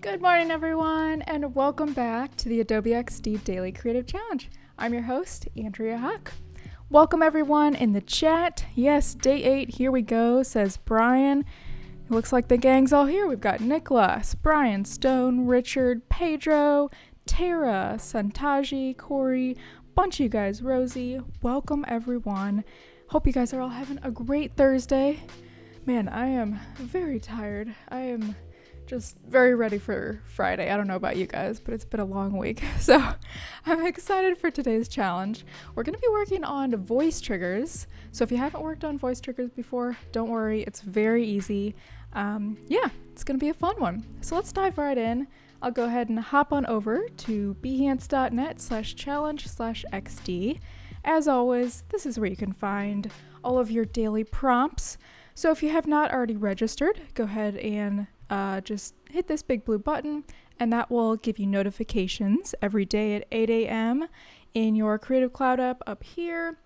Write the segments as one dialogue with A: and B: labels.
A: Good morning, everyone, and welcome back to the Adobe XD Daily Creative Challenge. I'm your host, Andrea Huck. Welcome, everyone, in the chat. Yes, day 8, here we go, says Brian. It looks like the gang's all here. We've got Nicholas, Brian, Stone, Richard, Pedro, Tara, Santaji, Corey, bunch of you guys, Rosie. Welcome, everyone. Hope you guys are all having a great Thursday. Man, I am very tired. I am just very ready for Friday. I don't know about you guys, but it's been a long week. So I'm excited for today's challenge. We're going to be working on voice triggers. So if you haven't worked on voice triggers before, don't worry. It's very easy. It's going to be a fun one. So let's dive right in. I'll go ahead and hop on over to behance.net/challenge/XD. As always, this is where you can find all of your daily prompts. So if you have not already registered, go ahead and just hit this big blue button, and that will give you notifications every day at 8 a.m. in your Creative Cloud app up here.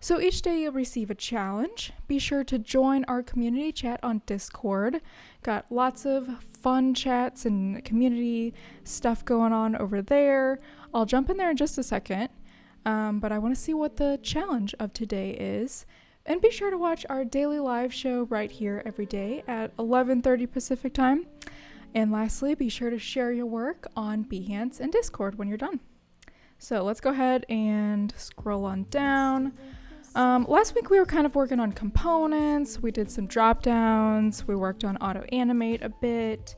A: So each day you'll receive a challenge. Be sure to join our community chat on Discord. Got lots of fun chats and community stuff going on over there. I'll jump in there in just a second, but I want to see what the challenge of today is. And be sure to watch our daily live show right here every day at 11:30 Pacific time. And lastly, be sure to share your work on Behance and Discord when you're done. So let's go ahead and scroll on down. Last week we were kind of working on components. We did some drop downs. We worked on auto animate a bit.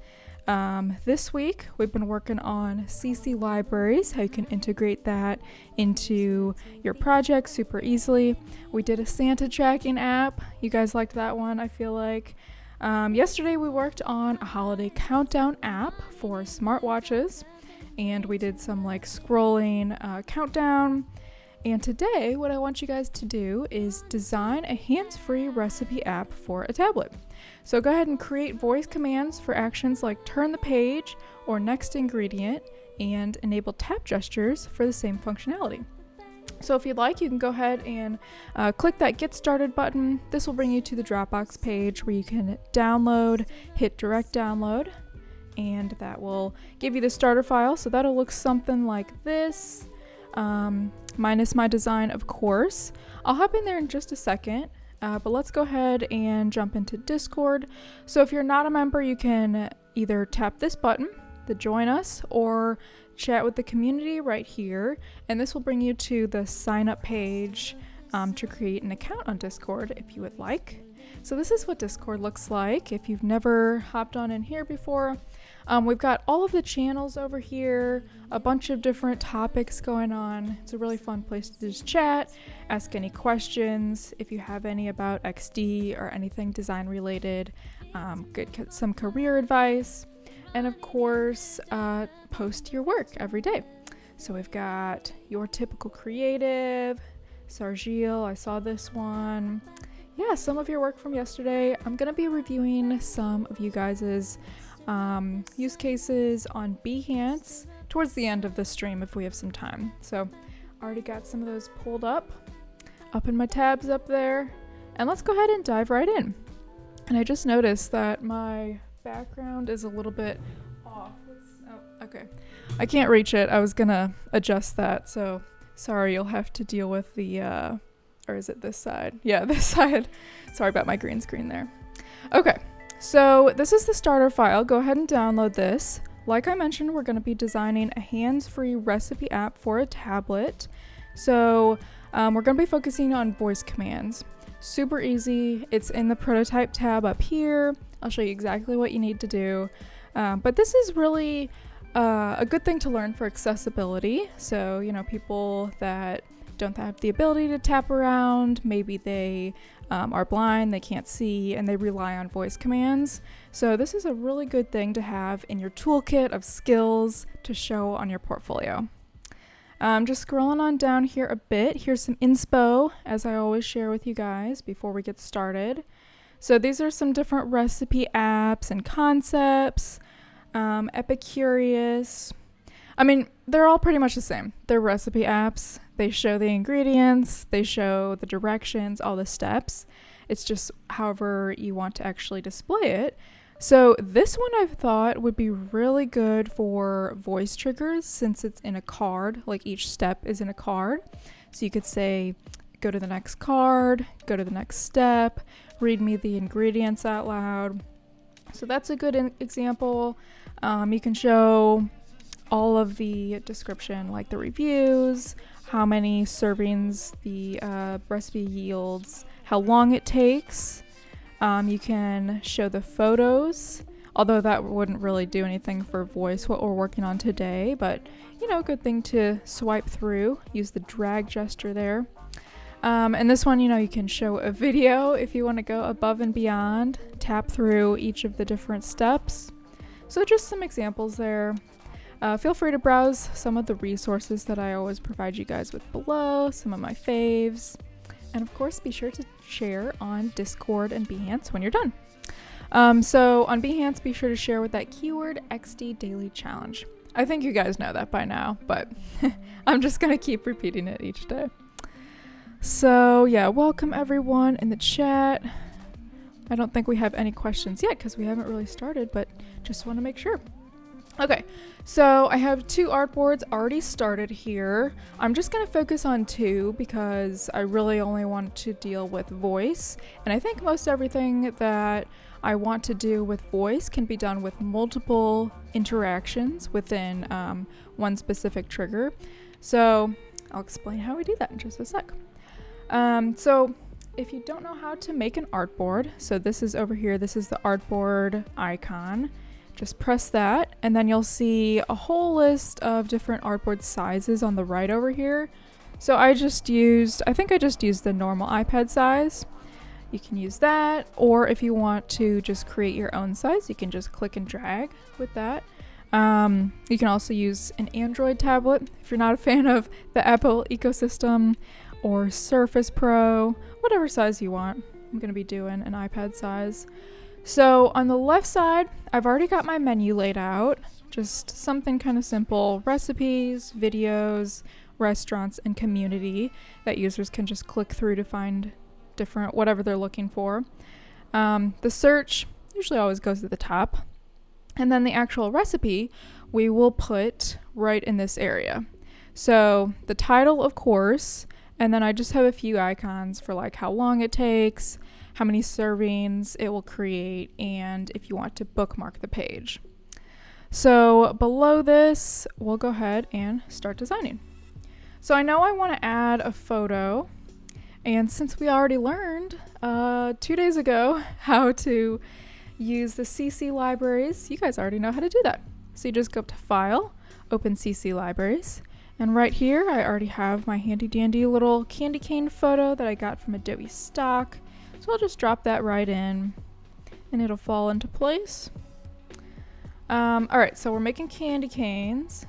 A: This week we've been working on CC libraries, how you can integrate that into your project super easily. We did a Santa tracking app. You guys liked that one, I feel like. Yesterday we worked on a holiday countdown app for smartwatches, and we did some scrolling countdown. And today what I want you guys to do is design a hands-free recipe app for a tablet. So go ahead and create voice commands for actions like turn the page or next ingredient, and enable tap gestures for the same functionality. So if you'd like, you can go ahead and click that Get Started button. This will bring you to the Dropbox page where you can download, hit direct download, and that will give you the starter file. So that'll look something like this, minus my design, of course. I'll hop in there in just a second. But let's go ahead and jump into Discord. So if you're not a member, you can either tap this button, the join us, or chat with the community right here. And this will bring you to the sign up page to create an account on Discord if you would like. So this is what Discord looks like if you've never hopped on in here before. We've got all of the channels over here, a bunch of different topics going on. It's a really fun place to just chat, ask any questions if you have any about XD or anything design related, get some career advice, and of course, post your work every day. So we've got your typical creative, Sargil, I saw this one. Yeah, some of your work from yesterday. I'm going to be reviewing some of you guys's use cases on Behance towards the end of the stream if we have some time. So already got some of those pulled up in my tabs up there. And let's go ahead and dive right in. And I just noticed that my background is a little bit off. Okay. I can't reach it. I was going to adjust that. So sorry, you'll have to deal with the... or is it this side? Yeah, this side. Sorry about my green screen there. Okay, so this is the starter file. Go ahead and download this. Like I mentioned, we're going to be designing a hands-free recipe app for a tablet. So we're going to be focusing on voice commands. Super easy. It's in the prototype tab up here. I'll show you exactly what you need to do. But this is really a good thing to learn for accessibility. So, people that don't have the ability to tap around, maybe they are blind, they can't see, and they rely on voice commands. So this is a really good thing to have in your toolkit of skills to show on your portfolio. Just scrolling on down here a bit, here's some inspo, as I always share with you guys before we get started. So these are some different recipe apps and concepts. Epicurious. I mean, they're all pretty much the same. They're recipe apps. They show the ingredients, they show the directions, all the steps. It's just however you want to actually display it. So this one I've thought would be really good for voice triggers since it's in a card, like each step is in a card. So you could say, go to the next card, go to the next step, read me the ingredients out loud. So that's a good example. You can show all of the description, like the reviews, how many servings the recipe yields, how long it takes. You can show the photos, although that wouldn't really do anything for voice, what we're working on today, but you know, good thing to swipe through, use the drag gesture there. And this one, you know, you can show a video if you want to go above and beyond, tap through each of the different steps. So just some examples there. Feel free to browse some of the resources that I always provide you guys with below, some of my faves. And of course, be sure to share on Discord and Behance when you're done. So on Behance, be sure to share with that keyword XD Daily Challenge. I think you guys know that by now, but I'm just going to keep repeating it each day. So yeah, welcome everyone in the chat. I don't think we have any questions yet because we haven't really started, but just want to make sure. Okay, so I have 2 artboards already started here. I'm just going to focus on 2 because I really only want to deal with voice. And I think most everything that I want to do with voice can be done with multiple interactions within one specific trigger. So I'll explain how we do that in just a sec. So if you don't know how to make an artboard, so this is over here, this is the artboard icon. Just press that, and then you'll see a whole list of different artboard sizes on the right over here. So I think I just used the normal iPad size. You can use that, or if you want to just create your own size, you can just click and drag with that. You can also use an Android tablet if you're not a fan of the Apple ecosystem, or Surface Pro, whatever size you want. I'm going to be doing an iPad size. So on the left side, I've already got my menu laid out, just something kind of simple, recipes, videos, restaurants, and community that users can just click through to find different, whatever they're looking for. The search usually always goes at the top. And then the actual recipe, we will put right in this area. So the title, of course, and then I just have a few icons for like how long it takes, how many servings it will create, and if you want to bookmark the page. So below this, we'll go ahead and start designing. So I know I want to add a photo, and since we already learned 2 days ago how to use the CC libraries, you guys already know how to do that. So you just go up to File, open CC libraries, and right here I already have my handy dandy little candy cane photo that I got from Adobe stock. So I'll just drop that right in and it'll fall into place. Alright, so we're making candy canes.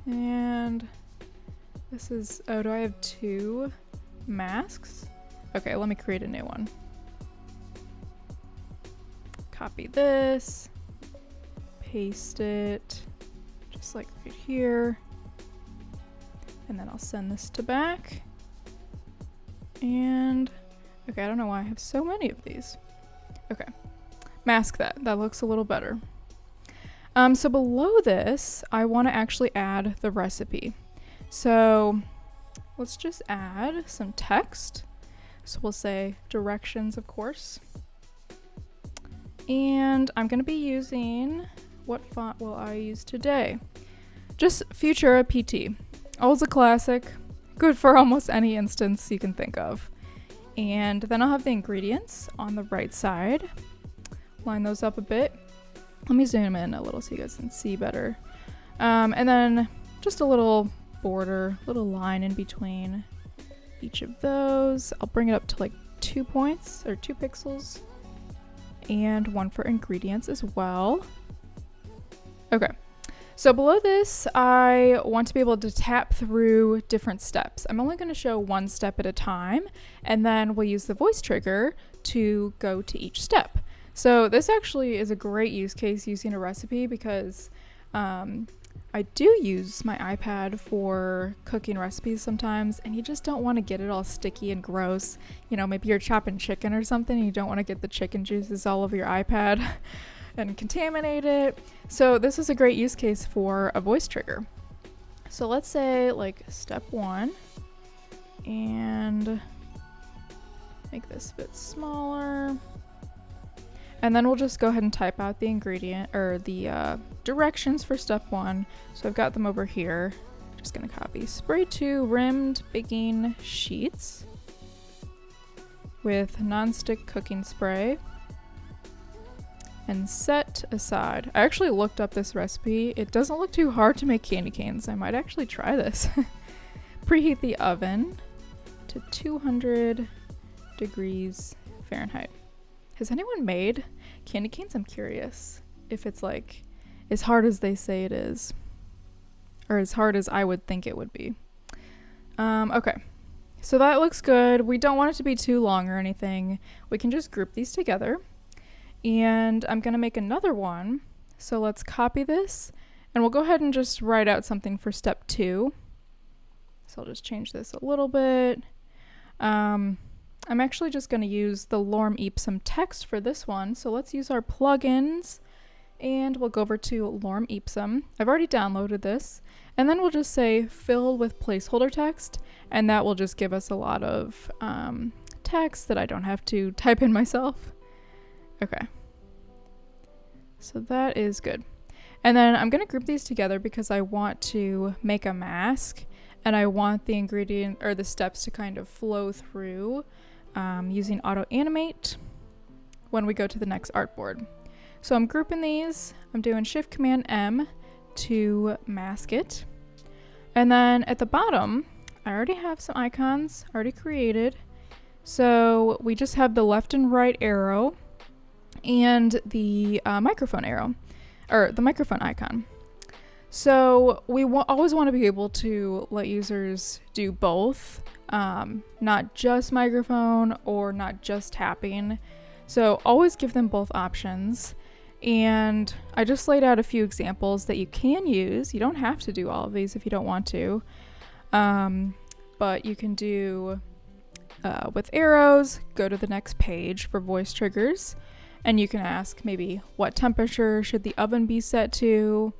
A: And this is, oh, do I have 2 masks? Okay, let me create a new one. Copy this, paste it, just like right here. And then I'll send this to back. And, okay, I don't know why I have so many of these. Okay, mask that. That looks a little better. So below this, I want to actually add the recipe. So let's just add some text. So we'll say directions, of course. And I'm going to be using, what font will I use today? Just Futura PT. Always a classic. Good for almost any instance you can think of. And then I'll have the ingredients on the right side. Line those up a bit. Let me zoom in a little so you guys can see better. And then just a little border, little line in between each of those. I'll bring it up to like 2 points or 2 pixels. And 1 for ingredients as well. Okay. So below this, I want to be able to tap through different steps. I'm only going to show 1 step at a time, and then we'll use the voice trigger to go to each step. So this actually is a great use case using a recipe because I I do use my iPad for cooking recipes sometimes, and you just don't want to get it all sticky and gross. You know, maybe you're chopping chicken or something and you don't want to get the chicken juices all over your iPad and contaminate it. So this is a great use case for a voice trigger. So let's say like step 1, and make this a bit smaller. And then we'll just go ahead and type out the ingredient or the directions for step 1. So I've got them over here. Just gonna copy spray 2 rimmed baking sheets with nonstick cooking spray and set aside. I actually looked up this recipe. It doesn't look too hard to make candy canes. I might actually try this. Preheat the oven to 200 degrees Fahrenheit. Has anyone made candy canes? I'm curious if it's like as hard as they say it is, or as hard as I would think it would be. Okay, so that looks good. We don't want it to be too long or anything. We can just group these together, and I'm gonna make another one. So let's copy this, and we'll go ahead and just write out something for step 2. So I'll just change this a little bit. I'm actually just going to use the Lorem Ipsum text for this one. So let's use our plugins, and we'll go over to Lorem Ipsum. I've already downloaded this, and then we'll just say fill with placeholder text, and that will just give us a lot of text that I don't have to type in myself. Okay, so that is good. And then I'm going to group these together because I want to make a mask, and I want the ingredient or the steps to kind of flow through using auto animate when we go to the next artboard. So I'm grouping these. I'm doing Shift Command M to mask it. And then at the bottom, I already have some icons already created. So we just have the left and right arrow and the microphone arrow, or the microphone icon. So we always want to be able to let users do both, not just microphone or not just tapping. So always give them both options. And I just laid out a few examples that you can use. You don't have to do all of these if you don't want to. But you can do with arrows, go to the next page for voice triggers. And you can ask maybe what temperature should the oven be set to.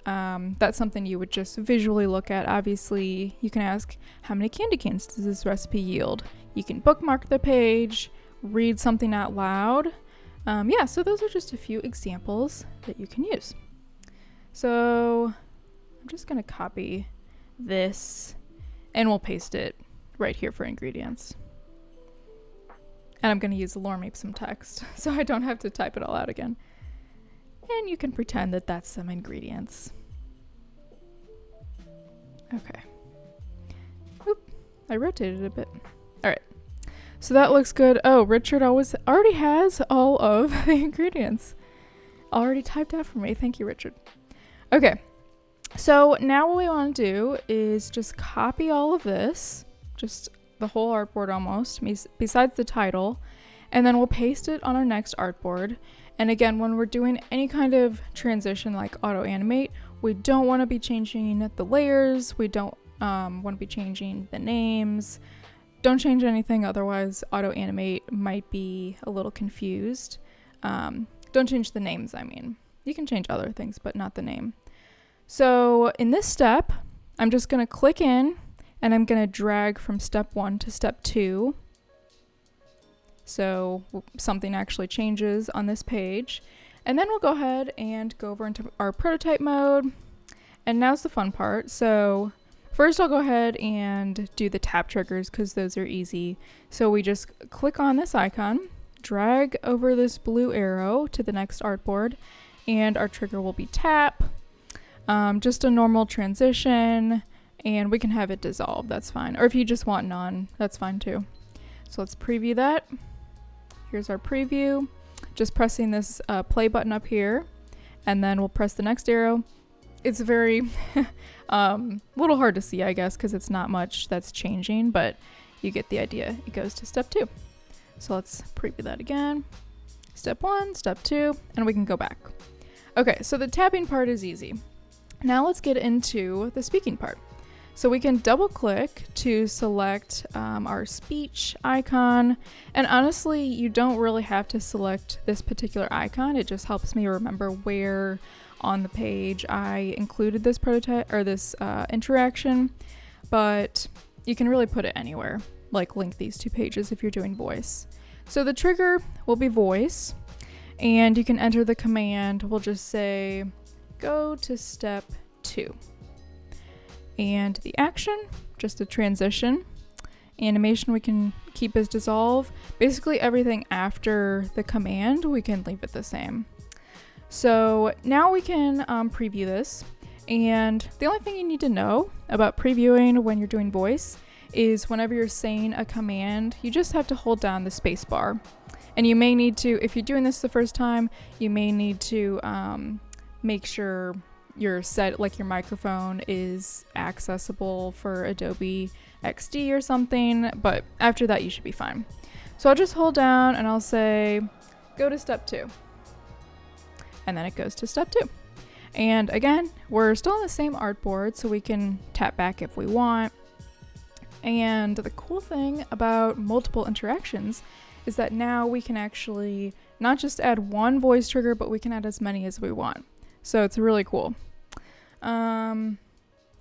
A: That's something you would just visually look at. Obviously, you can ask, how many candy canes does this recipe yield? You can bookmark the page, read something out loud. Yeah, so those are just a few examples that you can use. So I'm just going to copy this, and we'll paste it right here for ingredients. And I'm going to use the Lorem Ipsum text, so I don't have to type it all out again. And you can pretend that that's some ingredients. Okay. Oop, I rotated it a bit. All right. So that looks good. Oh, Richard already has all of the ingredients already typed out for me. Thank you, Richard. Okay. So now what we want to do is just copy all of this, just the whole artboard almost, besides the title, and then we'll paste it on our next artboard. And again, when we're doing any kind of transition like auto animate, we don't want to be changing the layers. We don't want to be changing the names. Don't change anything, otherwise auto animate might be a little confused. Don't change the names, I mean. You can change other things, but not the name. So in this step, I'm just going to click in, and I'm going to drag from step 1 to step 2. So something actually changes on this page. And then we'll go ahead and go over into our prototype mode. And now's the fun part. So first I'll go ahead and do the tap triggers because those are easy. So we just click on this icon, drag over this blue arrow to the next artboard, and our trigger will be tap. Just a normal transition, and we can have it dissolve, that's fine. Or if you just want none, that's fine too. So let's preview that. Here's our preview. Just pressing this play button up here, and then we'll press the next arrow. It's very little hard to see, I guess, because it's not much that's changing, but you get the idea. It goes to step 2. So let's preview that again. Step 1, step 2, and we can go back. Okay, so the tapping part is easy. Now let's get into the speaking part. So we can double click to select our speech icon. And honestly, you don't really have to select this particular icon. It just helps me remember where on the page I included this prototype or this interaction. But you can really put it anywhere, like link these two pages if you're doing voice. So the trigger will be voice, and you can enter the command. We'll just say, go to step 2. And the action, just a transition. Animation we can keep as dissolve. Basically everything after the command, we can leave it the same. So now we can preview this. And the only thing you need to know about previewing when you're doing voice is whenever you're saying a command, you just have to hold down the space bar. And you may need to, if you're doing this the first time, you may need to make sure your microphone is accessible for Adobe XD or something, but after that you should be fine. So I'll just hold down and I'll say, go to step 2. And then it goes to step 2. And again, we're still on the same artboard, so we can tap back if we want. And the cool thing about multiple interactions is that now we can actually not just add one voice trigger, but we can add as many as we want. So it's really cool.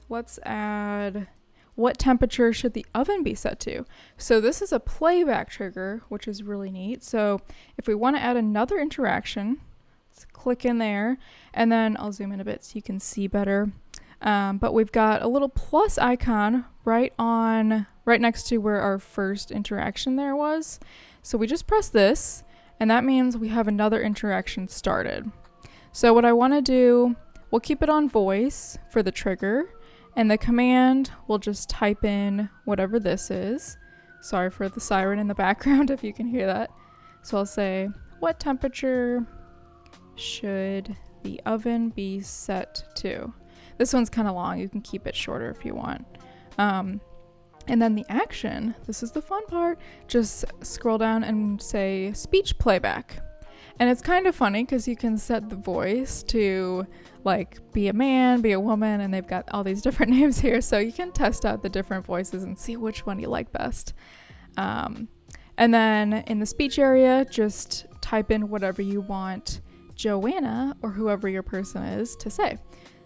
A: Let's add, what temperature should the oven be set to? So this is a playback trigger, which is really neat. So if we want to add another interaction, let's click in there, and then I'll zoom in a bit so you can see better. But we've got a little plus icon right next to where our first interaction there was. So we just press this, and that means we have another interaction started. So what I want to do, we'll keep it on voice for the trigger, and the command, we'll just type in whatever this is. Sorry for the siren in the background if you can hear that. So I'll say, what temperature should the oven be set to? This one's kind of long. You can keep it shorter if you want. And then the action, this is the fun part, just scroll down and say speech playback. And it's kind of funny because you can set the voice to like be a man, be a woman, and they've got all these different names here. So you can test out the different voices and see which one you like best. And then in the speech area, just type in whatever you want Joanna or whoever your person is to say.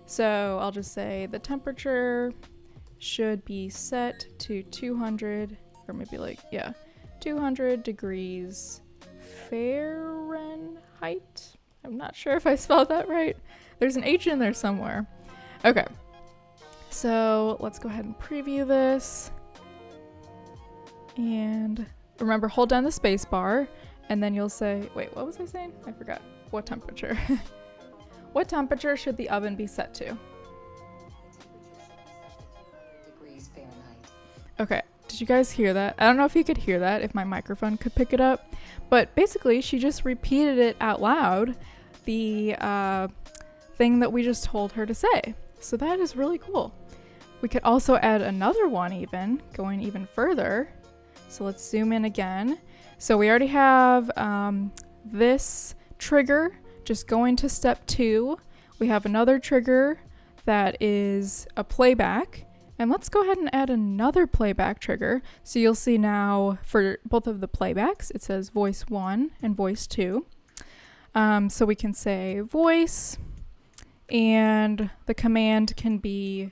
A: So I'll just say the temperature should be set to 200, or maybe 200 degrees Fahrenheit. I'm not sure if I spelled that right. There's an H in there somewhere. Okay, so let's go ahead and preview this. And remember, hold down the space bar, and then you'll say, wait, what was I saying? I forgot. What temperature? What temperature should the oven be set to?
B: Degrees Fahrenheit.
A: Okay, did you guys hear that? I don't know if you could hear that, if my microphone could pick it up, but basically she just repeated it out loud, the thing that we just told her to say. So that is really cool. We could also add another one even, going even further. So let's zoom in again. So we already have this trigger just going to step 2. We have another trigger that is a playback, and let's go ahead and add another playback trigger. So you'll see now for both of the playbacks, it says voice 1 and voice 2. So we can say voice, and the command can be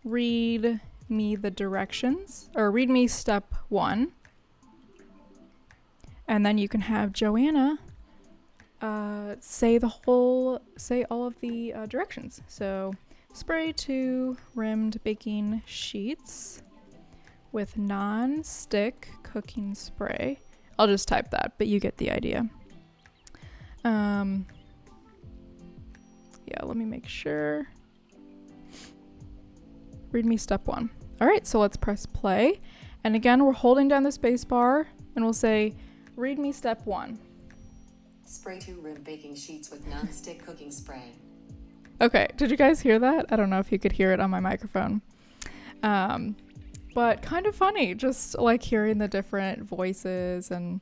A: read me the directions, or read me step 1. And then you can have Joanna say all of the directions. So spray 2 rimmed baking sheets with non-stick cooking spray. I'll just type that, but you get the idea. Yeah, let me make sure. Read me step 1. All right, so let's press play. And again, we're holding down the space bar, and we'll say, read me step 1.
B: Spray 2 rim baking sheets with non-stick cooking spray.
A: Okay, did you guys hear that? I don't know if you could hear it on my microphone. But kind of funny, just like hearing the different voices, and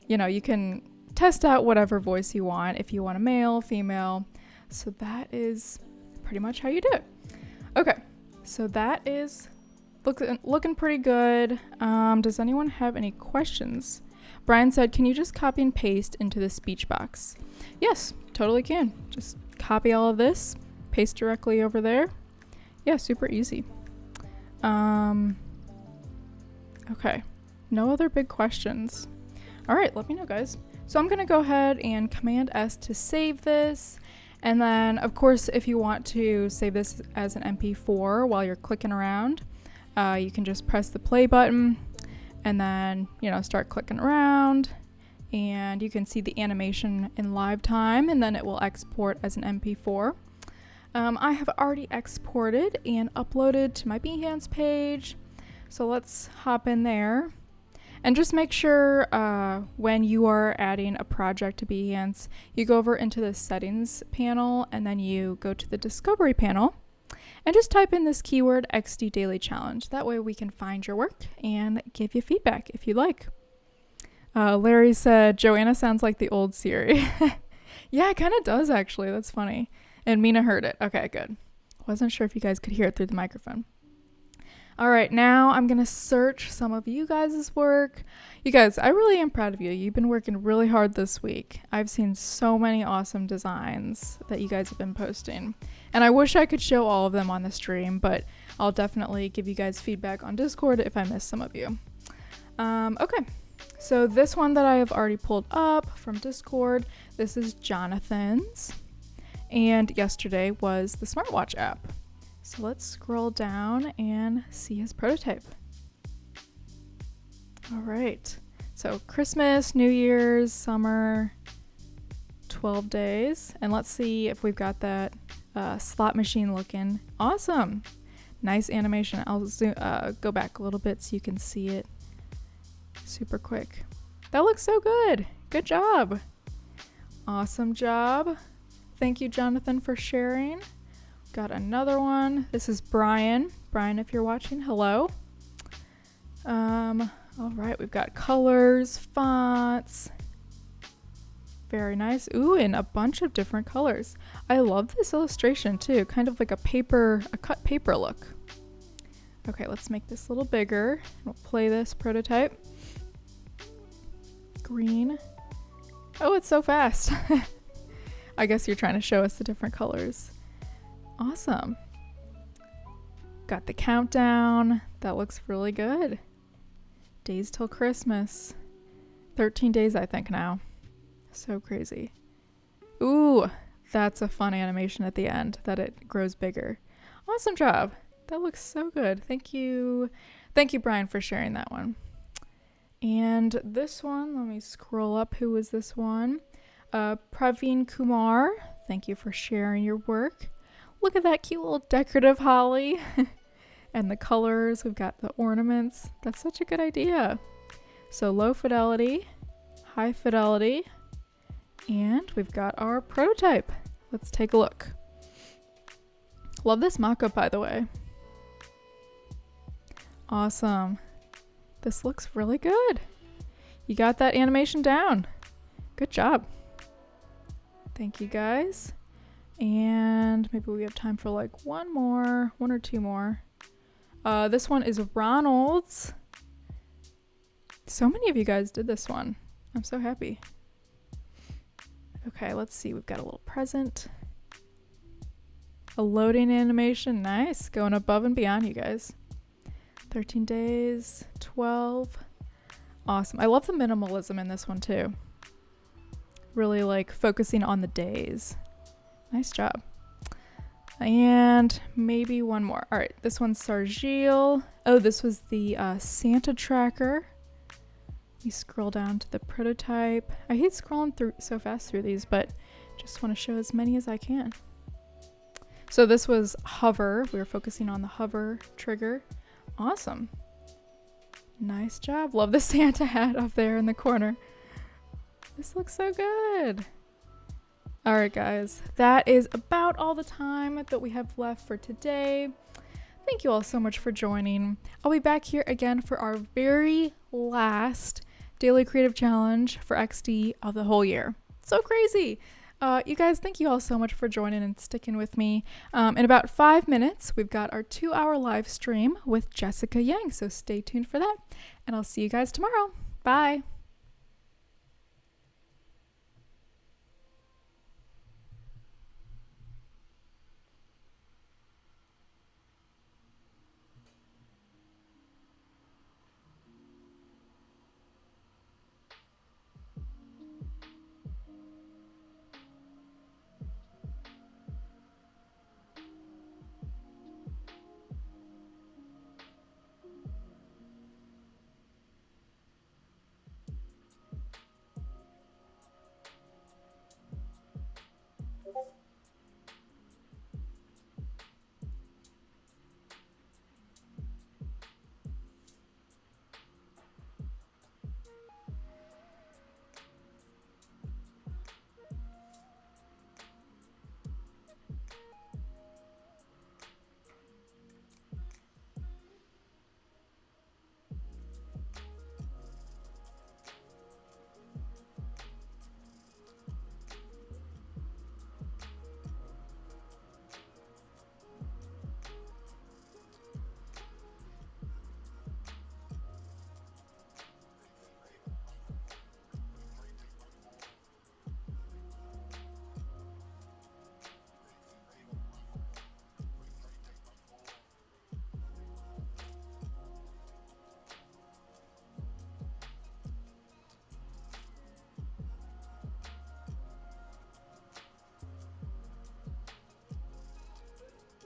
A: you can test out whatever voice you want, if you want a male, female. So that is pretty much how you do it. Okay, so that is looking pretty good. Does anyone have any questions? Brian said, can you just copy and paste into the speech box? Yes, totally can. Just copy all of this, paste directly over there. Yeah, super easy. Okay, no other big questions. All right, let me know, guys. So I'm gonna go ahead and Command S to save this. And then, of course, if you want to save this as an MP4 while you're clicking around, you can just press the play button and then, start clicking around, and you can see the animation in live time, and then it will export as an MP4. I have already exported and uploaded to my Behance page, so let's hop in there. And just make sure when you are adding a project to Behance, you go over into the settings panel and then you go to the discovery panel and just type in this keyword XD Daily Challenge. That way we can find your work and give you feedback if you like. Larry said, Joanna sounds like the old Siri. Yeah, it kind of does actually. That's funny. And Mina heard it. Okay, good. Wasn't sure if you guys could hear it through the microphone. All right, now I'm going to search some of you guys' work. You guys, I really am proud of you. You've been working really hard this week. I've seen so many awesome designs that you guys have been posting. And I wish I could show all of them on the stream, but I'll definitely give you guys feedback on Discord if I miss some of you. Okay, so this one that I have already pulled up from Discord, this is Jonathan's. And yesterday was the smartwatch app. So let's scroll down and see his prototype. All right, so Christmas, New Year's, summer, 12 days. And let's see if we've got that slot machine looking. Awesome. Nice animation. I'll zoom, go back a little bit so you can see it super quick. That looks so good. Good job. Awesome job. Thank you, Jonathan, for sharing. Got another one. This is Brian. Brian, if you're watching, hello. All right, we've got colors, fonts. Very nice. Ooh, and a bunch of different colors. I love this illustration too, kind of like a cut paper look. Okay, let's make this a little bigger. We'll play this prototype. Green. Oh, it's so fast. I guess you're trying to show us the different colors. Awesome. Got the countdown. That looks really good. Days till Christmas. 13 days, I think, now. So crazy. Ooh, that's a fun animation at the end that it grows bigger. Awesome job. That looks so good. Thank you. Thank you, Brian, for sharing that one. And this one, let me scroll up. Who was this one? Praveen Kumar. Thank you for sharing your work. Look at that cute little decorative holly. And the colors, we've got the ornaments. That's such a good idea. So low fidelity, high fidelity, and we've got our prototype. Let's take a look. Love this mock-up, by the way. Awesome. This looks really good. You got that animation down. Good job. Thank you, guys. And maybe we have time for like one or two more. This one is Ronald's. So many of you guys did this one. I'm so happy. Okay, let's see. We've got a little present. A loading animation. Nice. Going above and beyond, you guys. 13 days, 12. Awesome. I love the minimalism in this one too. Really like focusing on the days. Nice job. And maybe one more. All right, this one's Sargil. Oh, this was the Santa tracker. We scroll down to the prototype. I hate scrolling through so fast through these, but just want to show as many as I can. So this was hover. We were focusing on the hover trigger. Awesome. Nice job. Love the Santa hat up there in the corner. This looks so good. All right, guys, that is about all the time that we have left for today. Thank you all so much for joining. I'll be back here again for our very last Daily Creative Challenge for XD of the whole year. So crazy. You guys, thank you all so much for joining and sticking with me. In about 5 minutes, we've got our 2-hour live stream with Jessica Yang, so stay tuned for that. And I'll see you guys tomorrow. Bye.